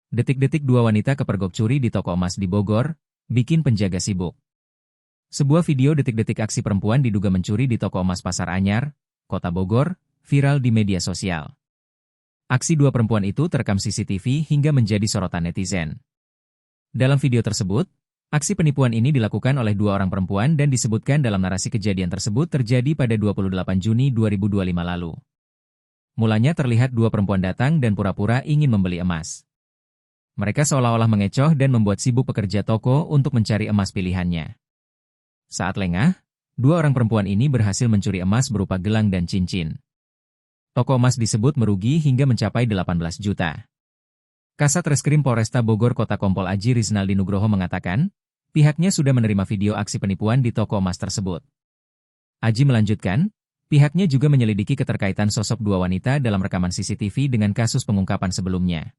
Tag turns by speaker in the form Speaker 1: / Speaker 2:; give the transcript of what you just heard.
Speaker 1: Detik-detik dua wanita kepergok curi di toko emas di Bogor, bikin penjaga sibuk. Sebuah video detik-detik aksi perempuan diduga mencuri di toko emas Pasar Anyar, Kota Bogor, viral di media sosial. Aksi dua perempuan itu terekam CCTV hingga menjadi sorotan netizen. Dalam video tersebut, aksi penipuan ini dilakukan oleh dua orang perempuan dan disebutkan dalam narasi kejadian tersebut terjadi pada 28 Juni 2025 lalu. Mulanya terlihat dua perempuan datang dan pura-pura ingin membeli emas. Mereka seolah-olah mengecoh dan membuat sibuk pekerja toko untuk mencari emas pilihannya. Saat lengah, dua orang perempuan ini berhasil mencuri emas berupa gelang dan cincin. Toko emas disebut merugi hingga mencapai 18 juta. Kasat Reskrim Polresta Bogor Kota Kompol Aji Rizaldi Nugroho mengatakan, pihaknya sudah menerima video aksi penipuan di toko emas tersebut. Aji melanjutkan, pihaknya juga menyelidiki keterkaitan sosok dua wanita dalam rekaman CCTV dengan kasus pengungkapan sebelumnya.